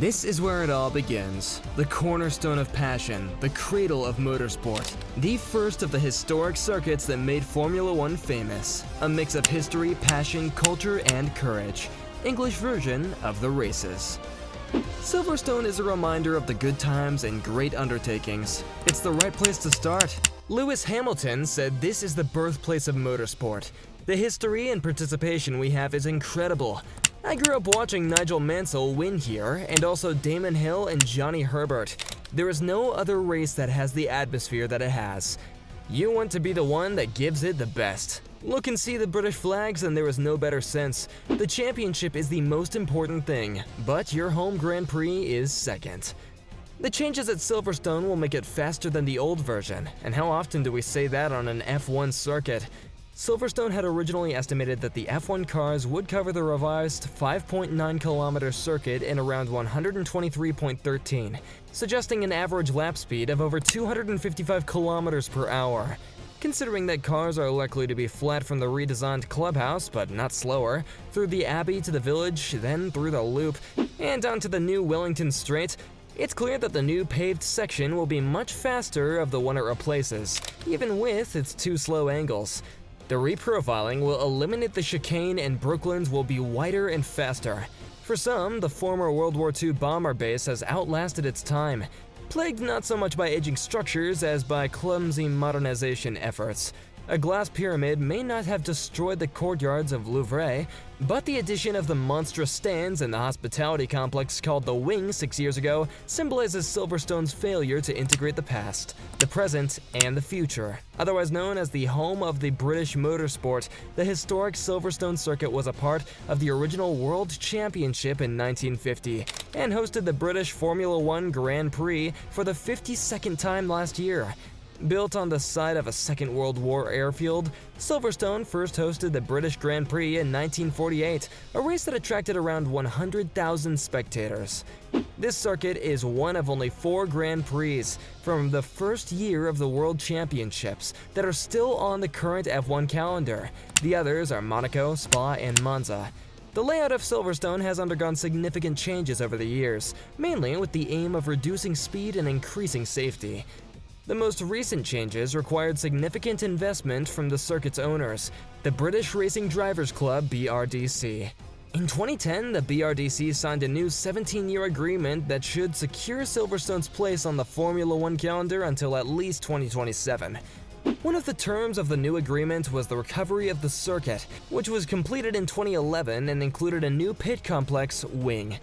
This is where it all begins. The cornerstone of passion, the cradle of motorsport. The first of the historic circuits that made Formula One famous. A mix of history, passion, culture, and courage. English version of the races. Silverstone is a reminder of the good times and great undertakings. It's the right place to start. Lewis Hamilton said this is the birthplace of motorsport. The history and participation we have is incredible. I grew up watching Nigel Mansell win here, and also Damon Hill and Johnny Herbert. There is no other race that has the atmosphere that it has. You want to be the one that gives it the best. Look and see the British flags and there is no better sense. The championship is the most important thing, but your home Grand Prix is second. The changes at Silverstone will make it faster than the old version, and how often do we say that on an F1 circuit? Silverstone had originally estimated that the F1 cars would cover the revised 5.9-kilometer circuit in around 123.13, suggesting an average lap speed of over 255 kilometers per hour. Considering that cars are likely to be flat from the redesigned clubhouse, but not slower, through the Abbey to the village, then through the loop, and onto the new Wellington Straight, it's clear that the new paved section will be much faster of the one it replaces, even with its two slow angles. The reprofiling will eliminate the chicane and Brooklands will be wider and faster. For some, the former World War II bomber base has outlasted its time, plagued not so much by aging structures as by clumsy modernization efforts. A glass pyramid may not have destroyed the courtyards of Louvre, but the addition of the monstrous stands in the hospitality complex called the Wing 6 years ago symbolizes Silverstone's failure to integrate the past, the present, and the future. Otherwise known as the home of the British motorsport, the historic Silverstone circuit was a part of the original World Championship in 1950 and hosted the British Formula One Grand Prix for the 52nd time last year. Built on the site of a Second World War airfield, Silverstone first hosted the British Grand Prix in 1948, a race that attracted around 100,000 spectators. This circuit is one of only 4 Grand Prix from the first year of the World Championships that are still on the current F1 calendar. The others are Monaco, Spa, and Monza. The layout of Silverstone has undergone significant changes over the years, mainly with the aim of reducing speed and increasing safety. The most recent changes required significant investment from the circuit's owners, the British Racing Drivers Club (BRDC). In 2010, the BRDC signed a new 17-year agreement that should secure Silverstone's place on the Formula One calendar until at least 2027. One of the terms of the new agreement was the recovery of the circuit, which was completed in 2011 and included a new pit complex, Wing.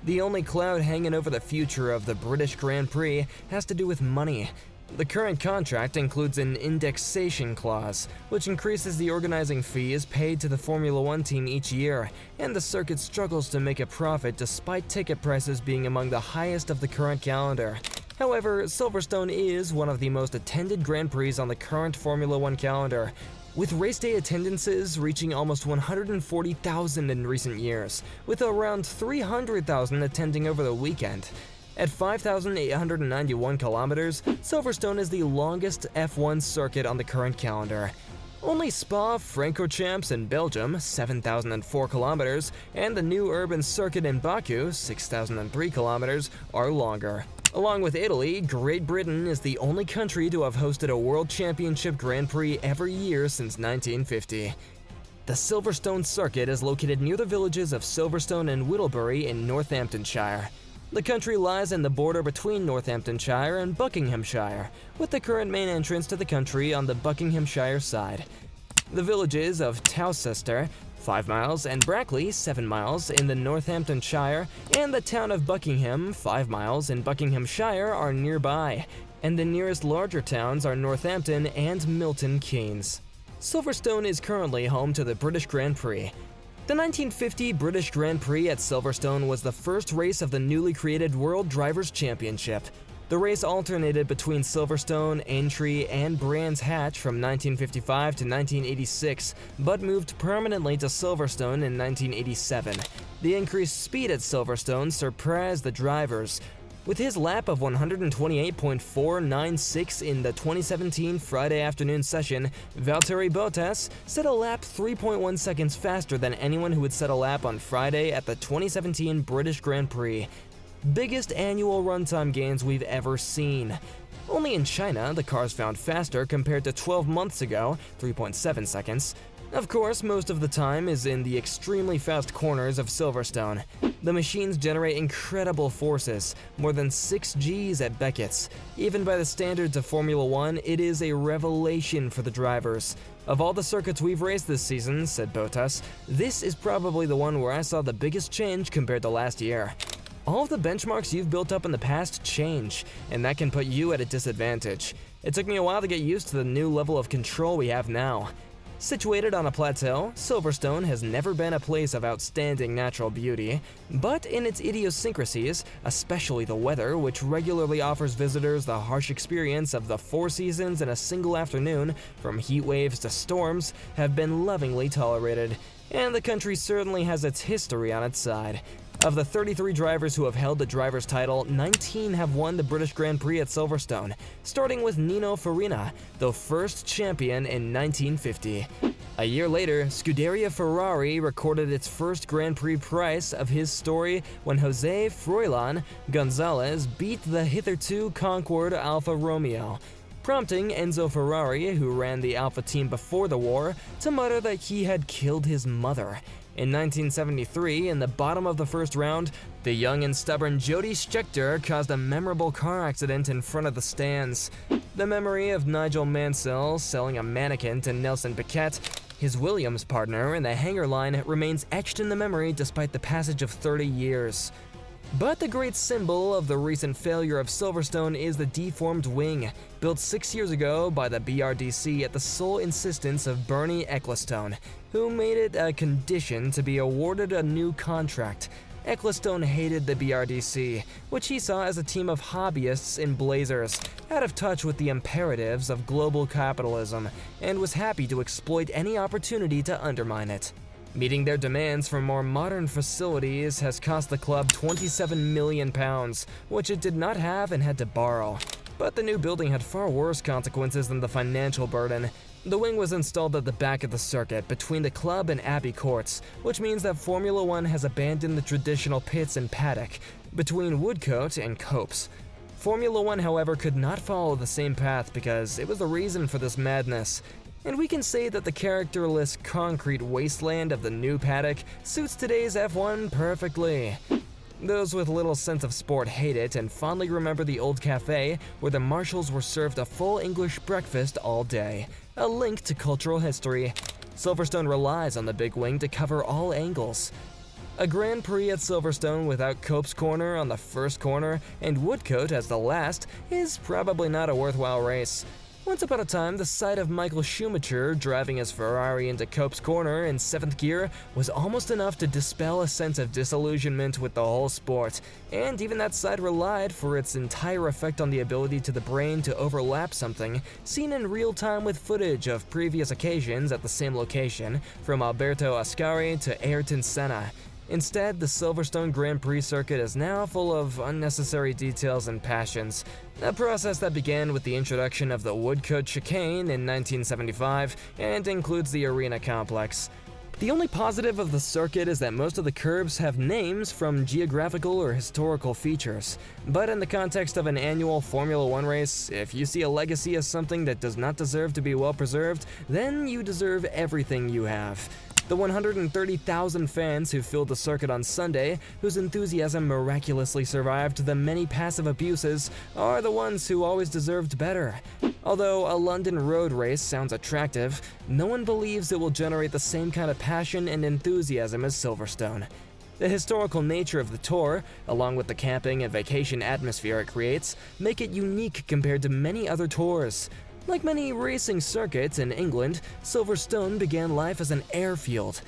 The only cloud hanging over the future of the British Grand Prix has to do with money. The current contract includes an indexation clause, which increases the organizing fees paid to the Formula One team each year, and the circuit struggles to make a profit despite ticket prices being among the highest of the current calendar. However, Silverstone is one of the most attended Grand Prix on the current Formula One calendar, with race day attendances reaching almost 140,000 in recent years, with around 300,000 attending over the weekend. At 5,891 kilometers, Silverstone is the longest F1 circuit on the current calendar. Only Spa, Francorchamps in Belgium, 7,004 kilometers, and the new urban circuit in Baku, 6,003 kilometers, are longer. Along with Italy, Great Britain is the only country to have hosted a World Championship Grand Prix every year since 1950. The Silverstone circuit is located near the villages of Silverstone and Whittlebury in Northamptonshire. The country lies in the border between Northamptonshire and Buckinghamshire, with the current main entrance to the country on the Buckinghamshire side. The villages of Towcester, 5 miles, and Brackley, 7 miles, in the Northamptonshire, and the town of Buckingham, 5 miles, in Buckinghamshire, are nearby, and the nearest larger towns are Northampton and Milton Keynes. Silverstone is currently home to the British Grand Prix. The 1950 British Grand Prix at Silverstone was the first race of the newly created World Drivers' Championship. The race alternated between Silverstone, Aintree, and Brands Hatch from 1955 to 1986, but moved permanently to Silverstone in 1987. The increased speed at Silverstone surprised the drivers. With his lap of 128.496 in the 2017 Friday afternoon session, Valtteri Bottas set a lap 3.1 seconds faster than anyone who would set a lap on Friday at the 2017 British Grand Prix. biggest annual runtime gains we've ever seen. Only in China, the cars found faster compared to 12 months ago, 3.7 seconds. Of course, most of the time is in the extremely fast corners of Silverstone. The machines generate incredible forces, more than 6 Gs at Beckett's. Even by the standards of Formula One, it is a revelation for the drivers. Of all the circuits we've raced this season, said Bottas, this is probably the one where I saw the biggest change compared to last year. All of the benchmarks you've built up in the past change, and that can put you at a disadvantage. It took me a while to get used to the new level of control we have now. Situated on a plateau, Silverstone has never been a place of outstanding natural beauty, but in its idiosyncrasies, especially the weather, which regularly offers visitors the harsh experience of the 4 seasons in a single afternoon, from heat waves to storms, have been lovingly tolerated. And the country certainly has its history on its side. Of the 33 drivers who have held the driver's title, 19 have won the British Grand Prix at Silverstone, starting with Nino Farina, the first champion in 1950. A year later, Scuderia Ferrari recorded its first Grand Prix prize of his story when Jose Froilán González beat the hitherto conquered Alfa Romeo, prompting Enzo Ferrari, who ran the Alfa team before the war, to mutter that he had killed his mother. In 1973, in the bottom of the first round, the young and stubborn Jody Scheckter caused a memorable car accident in front of the stands. The memory of Nigel Mansell selling a mannequin to Nelson Piquet, his Williams partner in the hangar line, remains etched in the memory despite the passage of 30 years. But the great symbol of the recent failure of Silverstone is the deformed wing, built 6 years ago by the BRDC at the sole insistence of Bernie Ecclestone, who made it a condition to be awarded a new contract. Ecclestone hated the BRDC, which he saw as a team of hobbyists in blazers, out of touch with the imperatives of global capitalism, and was happy to exploit any opportunity to undermine it. Meeting their demands for more modern facilities has cost the club £27 million, which it did not have and had to borrow. But the new building had far worse consequences than the financial burden. The wing was installed at the back of the circuit, between the club and Abbey Courts, which means that Formula One has abandoned the traditional pits and paddock, between Woodcote and Copse. Formula One, however, could not follow the same path because it was the reason for this madness. And we can say that the characterless concrete wasteland of the new paddock suits today's F1 perfectly. Those with little sense of sport hate it and fondly remember the old cafe where the marshals were served a full English breakfast all day, a link to cultural history. Silverstone relies on the big wing to cover all angles. A Grand Prix at Silverstone without Copse Corner on the first corner and Woodcote as the last is probably not a worthwhile race. Once upon a time, the sight of Michael Schumacher driving his Ferrari into Copse Corner in 7th gear was almost enough to dispel a sense of disillusionment with the whole sport, and even that sight relied for its entire effect on the ability to the brain to overlap something seen in real time with footage of previous occasions at the same location, from Alberto Ascari to Ayrton Senna. Instead, the Silverstone Grand Prix circuit is now full of unnecessary details and passions, a process that began with the introduction of the Woodcote chicane in 1975 and includes the arena complex. The only positive of the circuit is that most of the curbs have names from geographical or historical features. But in the context of an annual Formula One race, if you see a legacy as something that does not deserve to be well preserved, then you deserve everything you have. The 130,000 fans who filled the circuit on Sunday, whose enthusiasm miraculously survived the many passive abuses, are the ones who always deserved better. Although a London road race sounds attractive, no one believes it will generate the same kind of passion and enthusiasm as Silverstone. The historical nature of the tour, along with the camping and vacation atmosphere it creates, make it unique compared to many other tours. Like many racing circuits in England, Silverstone began life as an airfield.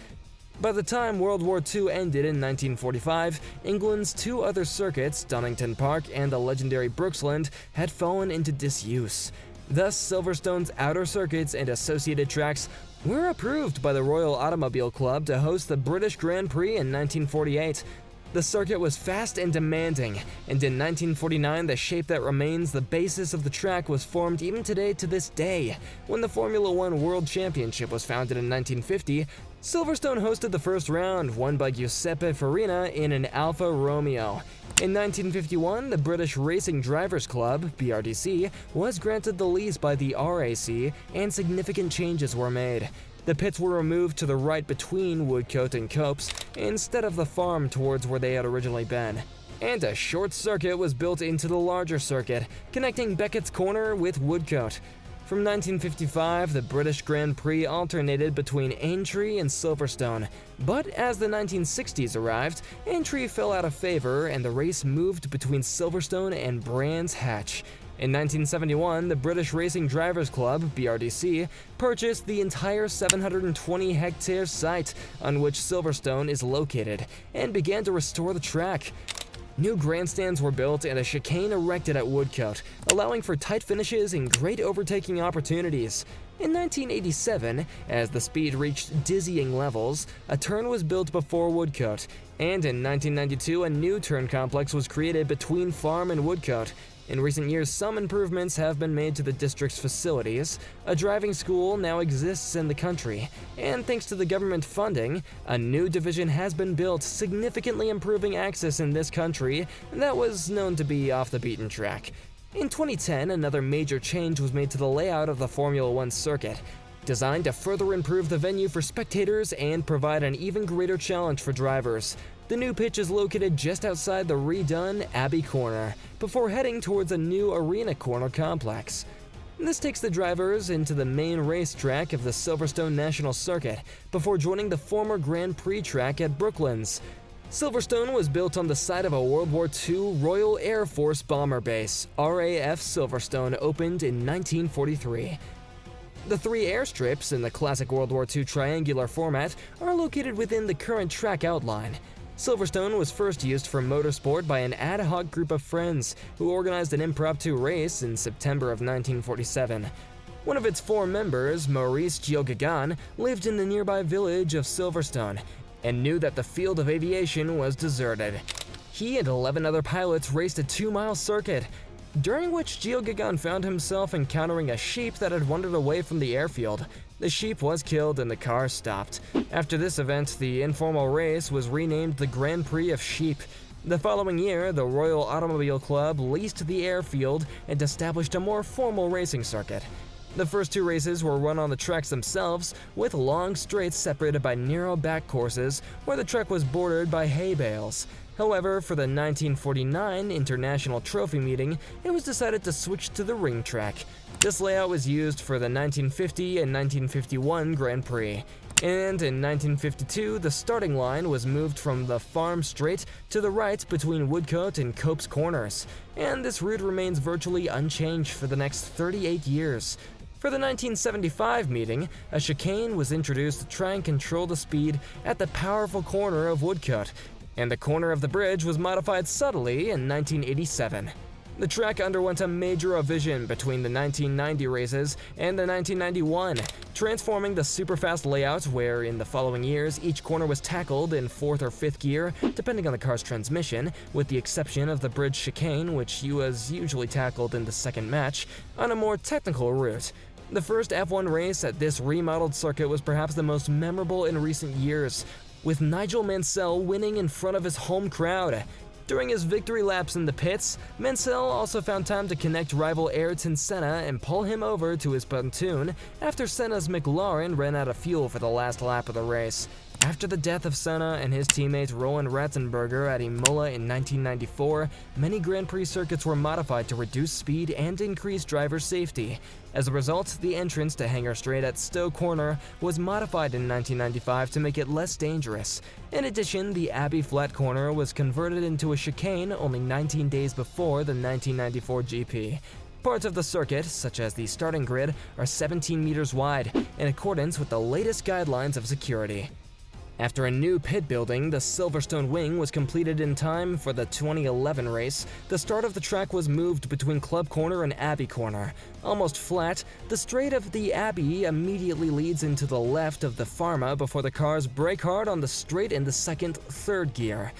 By the time World War II ended in 1945, England's 2 other circuits, Donington Park and the legendary Brooksland, had fallen into disuse. Thus, Silverstone's outer circuits and associated tracks were approved by the Royal Automobile Club to host the British Grand Prix in 1948. The circuit was fast and demanding, and in 1949 the shape that remains the basis of the track was formed even today to this day. When the Formula One World Championship was founded in 1950, Silverstone hosted the first round, won by Giuseppe Farina in an Alfa Romeo. In 1951, the British Racing Drivers Club, BRDC, was granted the lease by the RAC, and significant changes were made. The pits were removed to the right between Woodcote and Copse, instead of the farm towards where they had originally been. And a short circuit was built into the larger circuit, connecting Beckett's Corner with Woodcote. From 1955, the British Grand Prix alternated between Aintree and Silverstone, but as the 1960s arrived, Aintree fell out of favor and the race moved between Silverstone and Brands Hatch. In 1971, the British Racing Drivers Club, BRDC, purchased the entire 720-hectare site on which Silverstone is located and began to restore the track. New grandstands were built and a chicane erected at Woodcote, allowing for tight finishes and great overtaking opportunities. In 1987, as the speed reached dizzying levels, a turn was built before Woodcote, and in 1992 a new turn complex was created between Farm and Woodcote. In recent years, some improvements have been made to the district's facilities. A driving school now exists in the country, and thanks to the government funding, a new division has been built, significantly improving access in this country that was known to be off the beaten track. In 2010, another major change was made to the layout of the Formula One circuit, designed to further improve the venue for spectators and provide an even greater challenge for drivers. The new pitch is located just outside the redone Abbey Corner, before heading towards a new Arena Corner complex. This takes the drivers into the main racetrack of the Silverstone National Circuit, before joining the former Grand Prix track at Brooklands. Silverstone was built on the site of a World War II Royal Air Force bomber base. RAF Silverstone opened in 1943. The three airstrips in the classic World War II triangular format are located within the current track outline. Silverstone was first used for motorsport by an ad hoc group of friends who organized an impromptu race in September of 1947. One of its four members, Maurice Giogagan, lived in the nearby village of Silverstone and knew that the field of aviation was deserted. He and 11 other pilots raced a 2-mile circuit, during which Giogagan found himself encountering a sheep that had wandered away from the airfield. The sheep was killed and the car stopped. After this event, the informal race was renamed the Grand Prix of Sheep. The following year, the Royal Automobile Club leased the airfield and established a more formal racing circuit. The first two races were run on the tracks themselves, with long straights separated by narrow back courses where the track was bordered by hay bales. However, for the 1949 International Trophy meeting, it was decided to switch to the ring track. This layout was used for the 1950 and 1951 Grand Prix. And in 1952, the starting line was moved from the Farm Straight to the right between Woodcote and Copse Corners, and this route remains virtually unchanged for the next 38 years. For the 1975 meeting, a chicane was introduced to try and control the speed at the powerful corner of Woodcote, and the corner of the bridge was modified subtly in 1987. The track underwent a major revision between the 1990 races and the 1991, transforming the superfast layout where, in the following years, each corner was tackled in 4th or 5th gear, depending on the car's transmission, with the exception of the bridge chicane, which was usually tackled in the second match, on a more technical route. The first F1 race at this remodeled circuit was perhaps the most memorable in recent years, with Nigel Mansell winning in front of his home crowd. During his victory laps in the pits, Mansell also found time to connect rival Ayrton Senna and pull him over to his pontoon after Senna's McLaren ran out of fuel for the last lap of the race. After the death of Senna and his teammate Roland Ratzenberger at Imola in 1994, many Grand Prix circuits were modified to reduce speed and increase driver safety. As a result, the entrance to Hangar Straight at Stowe Corner was modified in 1995 to make it less dangerous. In addition, the Abbey Flat Corner was converted into a chicane only 19 days before the 1994 GP. Parts of the circuit, such as the starting grid, are 17 meters wide, in accordance with the latest guidelines of security. After a new pit building, the Silverstone wing was completed in time for the 2011 race. The start of the track was moved between Club Corner and Abbey Corner. Almost flat, the straight of the Abbey immediately leads into the left of the Pharma before the cars brake hard on the straight in the second, third gear.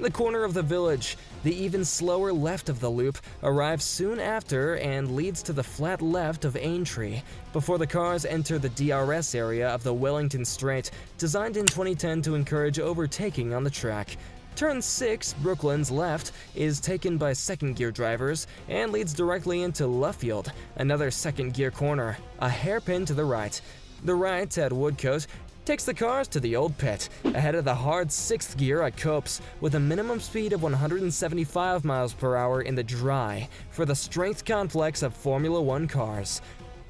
The corner of the village, the even slower left of the loop, arrives soon after and leads to the flat left of Aintree, before the cars enter the DRS area of the Wellington Straight, designed in 2010 to encourage overtaking on the track. Turn 6, Brooklands left, is taken by second-gear drivers and leads directly into Luffield, another second-gear corner, a hairpin to the right. The right at Woodcote takes the cars to the old pit, ahead of the hard 6th gear at Copes, with a minimum speed of 175 miles per hour in the dry for the strength complex of Formula One cars.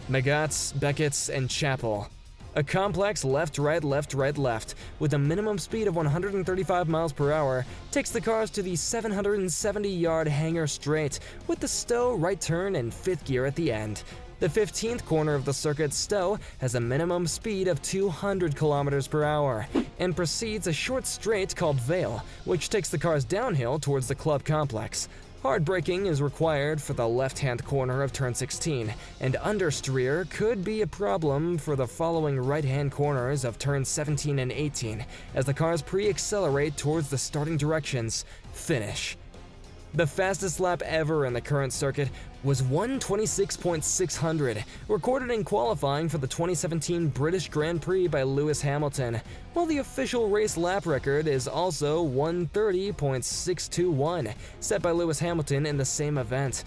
Megatz, Beckett's, and Chapel. A complex left-right, left-right-left, with a minimum speed of 135 miles per hour, takes the cars to the 770-yard Hangar Straight, with the Stowe right turn and 5th gear at the end. The 15th corner of the circuit, Stowe, has a minimum speed of 200 kilometers per hour, and precedes a short straight called Vale, which takes the cars downhill towards the club complex. Hard braking is required for the left-hand corner of turn 16, and understeer could be a problem for the following right-hand corners of turns 17 and 18, as the cars pre-accelerate towards the starting directions. Finish. The fastest lap ever in the current circuit was 1:26.600, recorded in qualifying for the 2017 British Grand Prix by Lewis Hamilton, while the official race lap record is also 1:30.621, set by Lewis Hamilton in the same event.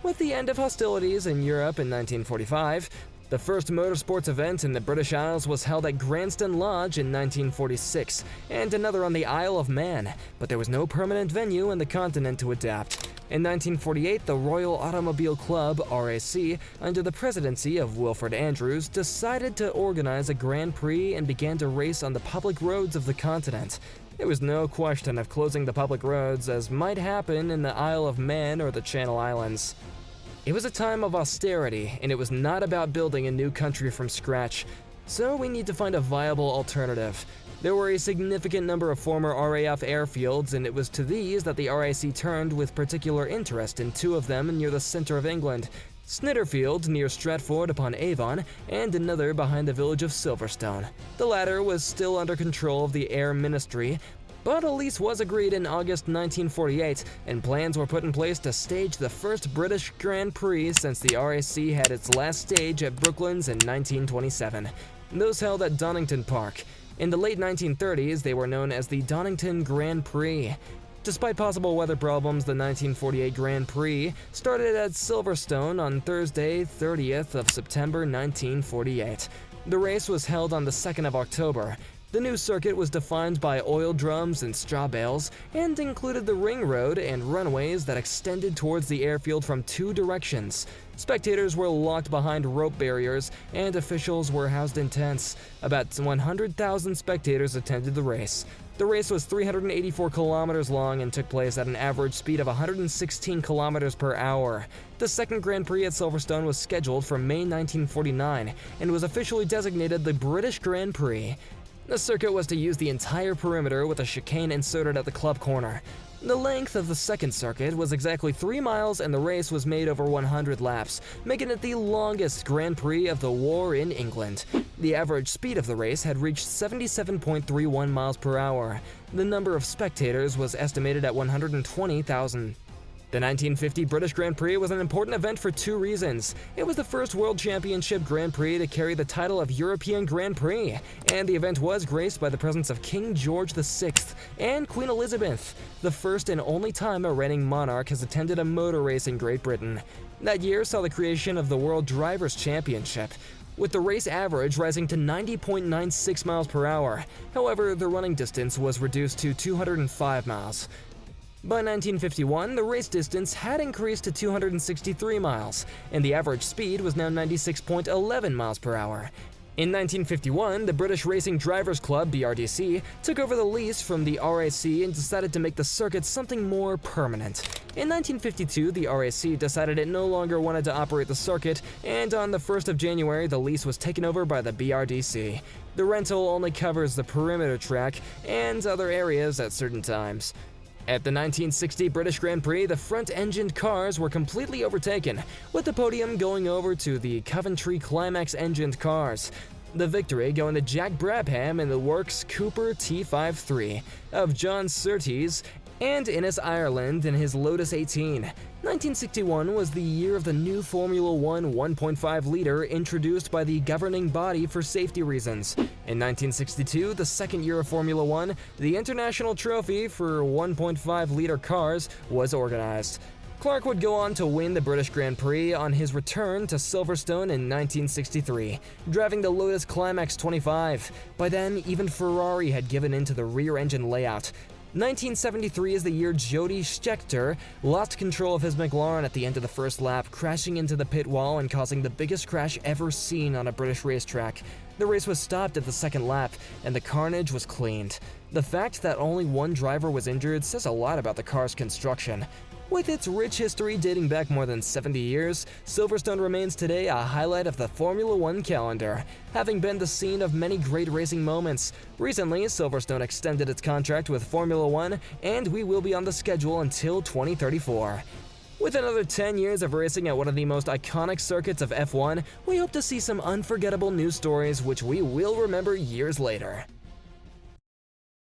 With the end of hostilities in Europe in 1945, the first motorsports event in the British Isles was held at Granston Lodge in 1946, and another on the Isle of Man, but there was no permanent venue in the continent to adapt. In 1948, the Royal Automobile Club, RAC, under the presidency of Wilfred Andrews, decided to organize a Grand Prix and began to race on the public roads of the continent. There was no question of closing the public roads, as might happen in the Isle of Man or the Channel Islands. It was a time of austerity, and it was not about building a new country from scratch, so we need to find a viable alternative. There were a significant number of former RAF airfields, and it was to these that the RAC turned with particular interest in two of them near the center of England, Snitterfield near Stratford-upon-Avon, and another behind the village of Silverstone. The latter was still under control of the Air Ministry, but a lease was agreed in August 1948, and plans were put in place to stage the first British Grand Prix since the RAC had its last stage at Brooklands in 1927. Those held at Donington Park. In the late 1930s, they were known as the Donington Grand Prix. Despite possible weather problems, the 1948 Grand Prix started at Silverstone on Thursday, 30th of September 1948. The race was held on the 2nd of October. The new circuit was defined by oil drums and straw bales, and included the ring road and runways that extended towards the airfield from two directions. Spectators were locked behind rope barriers, and officials were housed in tents. About 100,000 spectators attended the race. The race was 384 kilometers long and took place at an average speed of 116 kilometers per hour. The second Grand Prix at Silverstone was scheduled for May 1949 and was officially designated the British Grand Prix. The circuit was to use the entire perimeter with a chicane inserted at the club corner. The length of the second circuit was exactly 3 miles, and the race was made over 100 laps, making it the longest Grand Prix of the war in England. The average speed of the race had reached 77.31 miles per hour. The number of spectators was estimated at 120,000. The 1950 British Grand Prix was an important event for two reasons. It was the first World Championship Grand Prix to carry the title of European Grand Prix, and the event was graced by the presence of King George VI and Queen Elizabeth, the first and only time a reigning monarch has attended a motor race in Great Britain. That year saw the creation of the World Drivers' Championship, with the race average rising to 90.96 miles per hour. However, the running distance was reduced to 205 miles. By 1951, the race distance had increased to 263 miles, and the average speed was now 96.11 miles per hour. In 1951, the British Racing Drivers Club, BRDC, took over the lease from the RAC and decided to make the circuit something more permanent. In 1952, the RAC decided it no longer wanted to operate the circuit, and on the 1st of January, the lease was taken over by the BRDC. The rental only covers the perimeter track and other areas at certain times. At the 1960 British Grand Prix, the front-engined cars were completely overtaken, with the podium going over to the Coventry Climax-engined cars. The victory going to Jack Brabham in the Works Cooper T53 of John Surtees and Innes Ireland in his Lotus 18. 1961 was the year of the new Formula One 1.5-liter introduced by the governing body for safety reasons. In 1962, the second year of Formula One, the International Trophy for 1.5-liter cars was organized. Clark would go on to win the British Grand Prix on his return to Silverstone in 1963, driving the Lotus Climax 25. By then, even Ferrari had given in to the rear-engine layout. 1973 is the year Jody Scheckter lost control of his McLaren at the end of the first lap, crashing into the pit wall and causing the biggest crash ever seen on a British racetrack. The race was stopped at the second lap, and the carnage was cleaned. The fact that only one driver was injured says a lot about the car's construction. With its rich history dating back more than 70 years, Silverstone remains today a highlight of the Formula One calendar, having been the scene of many great racing moments. Recently, Silverstone extended its contract with Formula One, and we will be on the schedule until 2034. With another 10 years of racing at one of the most iconic circuits of F1, we hope to see some unforgettable news stories which we will remember years later.